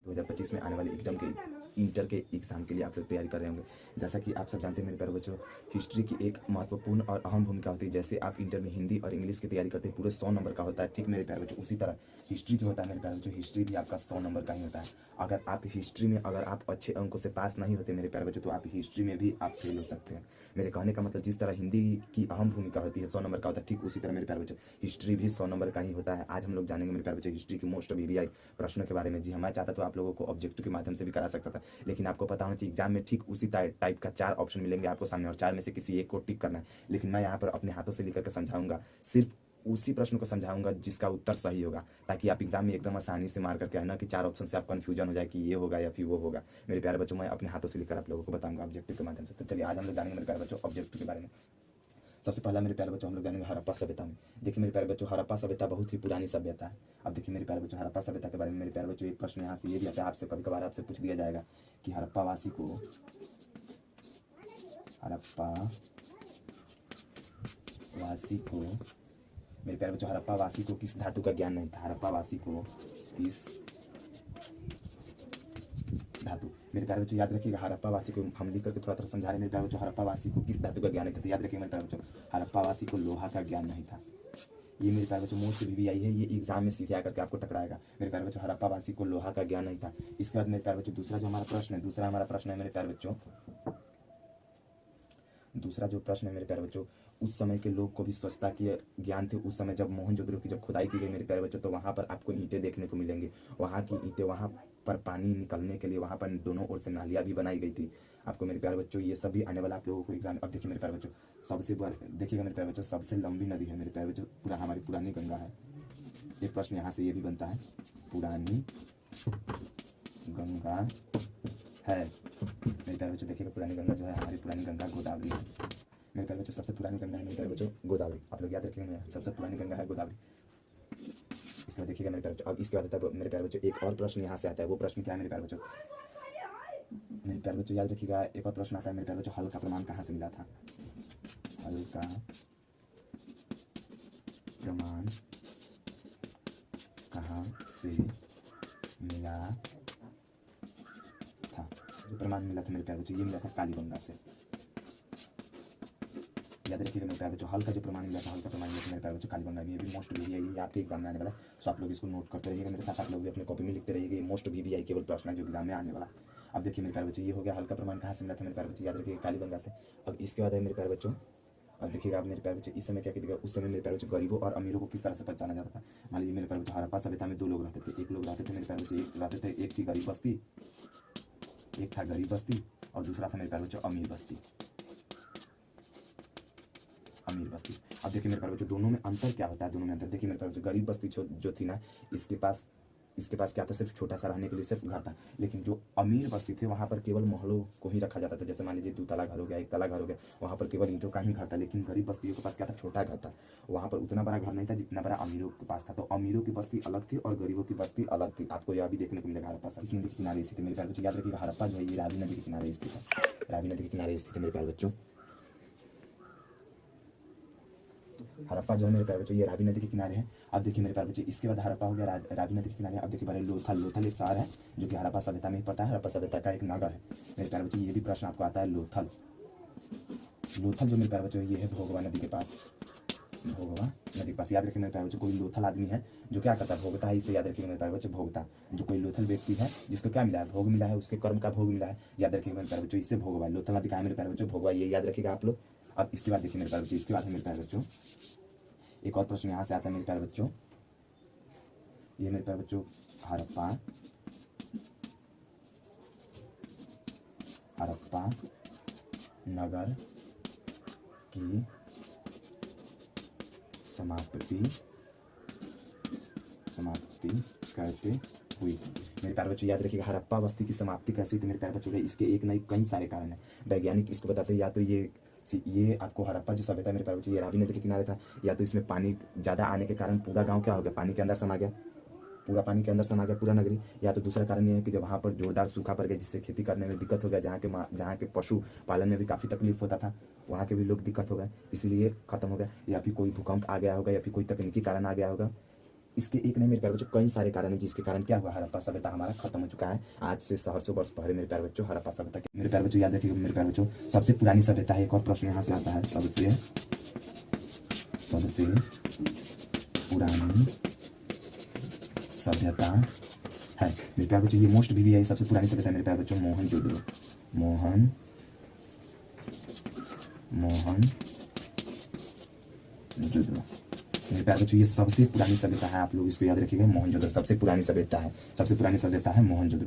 2025 में आने वाले एकदम के इंटर के एग्ज़ाम के लिए आप लोग तैयारी कर रहे होंगे। जैसा कि आप सब जानते हैं मेरे प्यारे बच्चों, हिस्ट्री की एक महत्वपूर्ण और अहम भूमिका होती है। जैसे आप इंटर में हिंदी और इंग्लिश की तैयारी करते हैं, पूरे 100 नंबर का होता है, ठीक मेरे प्यारे बच्चों। उसी तरह हिस्ट्री जो होता है मेरे प्यारे बच्चों, हिस्ट्री भी आपका 100 नंबर का ही होता है। अगर आप हिस्ट्री में अगर आप अच्छे अंकों से पास नहीं होते मेरे प्यारे बच्चों, तो आप हिस्ट्री में भी आप फेल हो सकते हैं। मेरे कहने का मतलब, जिस तरह हिंदी की अहम भूमिका होती है, 100 नंबर का होता है, ठीक उसी तरह मेरे प्यारे बच्चों हिस्ट्री भी 100 नंबर का ही होता है। आज हम लोग जानेंगे मेरे प्यारे बच्चों हिस्ट्री की मोस्ट वीवीआई प्रश्नों के बारे में। जी हाँ, मैं चाहता तो आप लोगों को ऑब्जेक्टिव के माध्यम से भी करा सकता था, लेकिन आपको पता होना चाहिए एग्जाम में ठीक उसी टाइप का 4 ऑप्शन मिलेंगे आपको सामने, और 4 में से किसी एक को टिक करना है। लेकिन मैं यहाँ पर अपने हाथों से लिखकर के समझाऊंगा, सिर्फ उसी प्रश्न को समझाऊंगा जिसका उत्तर सही होगा, ताकि आप एग्जाम में एकदम आसानी से मार करके, है ना, कि 4 ऑप्शन से आप कंफ्यूजन हो जाए कि ये होगा या फिर वो होगा। मेरे प्यारे बच्चों, मैं अपने हाथों से लिखकर आप लोगों को बताऊंगा ऑब्जेक्टिव के माध्यम से। तो चलिए आज हम लोग जानेंगे मेरे प्यारे बच्चों ऑब्जेक्टिव के बारे में। सबसे पहला मेरे प्यारे बच्चों हम लोग जानेंगे हड़प्पा सभ्यता में। देखिए मेरे प्यारे बच्चों, हड़प्पा सभ्यता बहुत ही पुरानी सभ्यता है। अब देखिए मेरे प्यारे बच्चों, हड़प्पा सभ्यता के बारे में मेरे प्यारे बच्चों एक प्रश्न यहाँ से ये भी आता है, आपसे कभी कभार आपसे पूछ दिया जाएगा कि हड़प्पा वासी को मेरे प्यारे बच्चों, हड़प्पा वासी को किस धातु का ज्ञान नहीं था? हड़प्पा वासी को किस धातु, मेरे प्यारे बच्चों याद रखिएगा, हड़प्पा वासी को हम लिख करके थोड़ा थोड़ा समझा रहे हैं मेरे प्यारे बच्चों। हड़प्पा वासी को किस धातु का ज्ञान नहीं था? तो याद रखिएगा मेरे प्यारे बच्चों, हड़प्पा वासी को लोहा का ज्ञान नहीं था। ये मेरे प्यारे बच्चों मोस्ट वीवीआई है, ये एग्जाम में सीधे आकर के आपको टकराएगा। मेरे प्यारे बच्चों, हड़प्पा वासी को लोहा का ज्ञान नहीं था। इसके बाद मेरे प्यारे बच्चों दूसरा हमारा प्रश्न है मेरे प्यारे बच्चों, दूसरा जो प्रश्न है मेरे प्यारे बच्चों, उस समय के लोग को भी स्वच्छता के ज्ञान थे। उस समय जब मोहनजोदड़ो की जब खुदाई की गई मेरे प्यारे बच्चों, तो वहाँ पर आपको ईंटें देखने को मिलेंगी। वहाँ की ईंटें, वहाँ पर पानी निकलने के लिए वहाँ पर दोनों ओर से नालियाँ भी बनाई गई थी। आपको मेरे प्यारे बच्चों ये सभी आने वाला आप लोगों को एग्जाम। अब देखिए मेरे प्यारे बच्चों, देखिएगा मेरे प्यारे बच्चों, सबसे लंबी नदी है मेरे प्यारे बच्चों, पूरा हमारी पुरानी गंगा है। एक प्रश्न यहाँ से ये भी बनता है, पुरानी गंगा है मेरे प्यारे बच्चों। देखिएगा पुरानी गंगा जो है, हमारी पुरानी गंगा गोदावरी है मेरे प्यारे बच्चों। सबसे पुरानी गंगा है मेरे प्यारे बच्चों गोदावरी। आप लोग याद रखिएगा, सबसे पुरानी गंगा है गोदावरी। इसके बाद देखिएगा मेरे प्यारे बच्चों, अब इसके बाद आता है मेरे प्यारे बच्चों एक और प्रश्न यहाँ से आता है। वो प्रश्न क्या है मेरे प्यारे बच्चों? मेरे प्यारे बच्चों याद रखिएगा, एक और प्रश्न आता है मेरे प्यारे बच्चों, हल का प्रमाण कहाँ से मिला था? हल का प्रमाण कहाँ से मिला था? जो प्रमाण मिला था मेरे प्यारे बच्चों, ये मिला था कालीगंगा से। याद रखिएगा मेरे प्यारे बच्चों, हल का जो प्रमाण मिला था, हल का प्रमाण मिला था मेरे प्यारे बच्चों कालीगंगा। ये भी मोस्ट वीवीआई है, आपके एग्जाम में आने वाला है। सो आप लोग इसको नोट करते रहिएगा मेरे साथ, आप लोग भी अपने कॉपी में लिखते रहिएगा। ये मोस्ट वीवीआई केवल प्रश्न है जो एग्जाम में आने वाला। अब देखिए मेरे प्यारे बच्चों, ये हो गया हल का प्रमाण कहाँ से मिला था मेरे प्यारे बच्चों, याद रखिएगा कालीगंगा से। अब इसके बाद है मेरे प्यारे बच्चों, अब देखिएगा आप मेरे प्यारे बच्चों, इस समय क्या कहते हैं, उस समय मेरे प्यारे बच्चों गरीबों और अमीरों को किस तरह से पहचाना जाता था? मान लीजिए मेरे प्यारे बच्चों, हड़प्पा सभ्यता में 2 लोग रहते थे। एक लोग रहते थे मेरे प्यारे बच्चों, एक थी गरीब बस्ती, एक था गरीब बस्ती, और दूसरा था मेरे प्यारे बच्चों अमीर बस्ती। अब देखिए मेरे प्यारे बच्चों, दोनों में अंतर क्या होता है? दोनों में अंतर देखिए मेरे प्यारे बच्चों, गरीब बस्ती जो थी ना, इसके पास क्या था? सिर्फ छोटा सा रहने के लिए सिर्फ घर था। लेकिन जो अमीर बस्ती थी, वहाँ पर केवल महलों को ही रखा जाता था। जैसे मान लीजिए 2 ताला घर हो गया, 1 ताला घर हो गया, वहाँ पर केवल ईंटों का ही घर था। लेकिन गरीब बस्तियों के पास क्या था? छोटा घर था। वहाँ पर उतना बड़ा घर नहीं था जितना बड़ा अमीरों के पास था। तो अमीरों की बस्ती अलग थी और गरीबों की बस्ती अलग थी। आपको यह भी देखने को मिलेगा। हड़प्पा इस नदी के किनारे स्थित है मेरे प्यारे बच्चों। याद रखिएगा, हड़प्पा जो है ये रावी नदी के किनारे स्थित है। रावी नदी के किनारे स्थित है मेरे प्यारे बच्चों। हड़प्पा जो है मेरे प्यारे बच्चों, ये रावी नदी के किनारे है। अब देखिए मेरे प्यारे बच्चों, इसके बाद हड़प्पा हो गया रावी नदी के किनारे। अब देखिए बारे लोथल एक शहर है जो कि हड़प्पा सभ्यता में ही पड़ता है। हड़प्पा सभ्यता का एक नगर है मेरे प्यारे बच्चों। ये भी प्रश्न आपको आता है, लोथल जो मेरे प्यारे बच्चों ये है भोगवा नदी के पास। भोगवा नदी के पास याद रखिए मेरे प्यारे बच्चों, कोई लोथल आदमी है जो क्या करता है? भोगता है। इसे याद रखिए मेरे प्यारे बच्चों, भोगता। जो कोई लोथल व्यक्ति है जिसको क्या मिला है? भोग मिला है, उसके कर्म का भोग मिला है। याद रखिए मेरे प्यारे बच्चों, इससे भोगवा। लोथल नदी का है मेरे प्यारे बच्चों, भोगवा, ये याद रखिएगा आप लोग। अब इसके बाद देखिए मेरे प्यारे बच्चों, इसके बाद है मेरे प्यारे बच्चों एक और प्रश्न यहाँ से आता है मेरे प्यारे बच्चों। ये मेरे प्यारे बच्चों हड़प्पा नगर की समाप्ति कैसे हुई? मेरे प्यारे बच्चों याद रखिएगा, हड़प्पा बस्ती की समाप्ति कैसे हुई? तो मेरे प्यारे बच्चों, इसके एक नहीं कई सारे कारण हैं। वैज्ञानिक इसको बताते हैं, या तो ये आपको हड़प्पा जो सभ्यता मेरे प्यारे बच्चों ये रावी नदी के किनारे था, या तो इसमें पानी ज़्यादा आने के कारण पूरा गांव क्या हो गया? पानी के अंदर समा गया, पूरा पानी के अंदर समा गया पूरा नगरी। या तो दूसरा कारण ये है कि जब वहाँ पर जोरदार सूखा पड़ गया, जिससे खेती करने में दिक्कत हो गया, जहाँ के पशु पालन में भी काफ़ी तकलीफ होता था, वहाँ के भी लोग दिक्कत हो गए, इसलिए ख़त्म हो गया। या फिर कोई भूकंप आ गया होगा, या फिर कोई तकनीकी कारण आ गया होगा, इसके एक नहीं मेरे प्यारे बच्चों, कई सारे कारण हैं जिसके कारण क्या हुआ, हड़प्पा सभ्यता हमारा खत्म हो चुका है। आज से 700 वर्ष पहले मेरे प्यारे बच्चों हड़प्पा सभ्यता मेरे प्यारे बच्चों याद रखिएगा मेरे प्यारे बच्चों, सबसे पुरानी सभ्यता है। एक और प्रश्न यहाँ से आता है, सबसे पुरानी सभ्यता है मेरे प्यारे बच्चों, ये मोस्ट भी है, सबसे पुरानी सभ्यता है मेरे प्यारे बच्चों, मोहनजोदड़ो। मोहनजोदड़ो मेरे प्यारे बच्चों, ये सबसे पुरानी सभ्यता है। आप लोग इसको याद रखिएगा, मोहनजोदड़ो सबसे पुरानी सभ्यता है, सबसे पुरानी सभ्यता है मोहनजोदड़ो।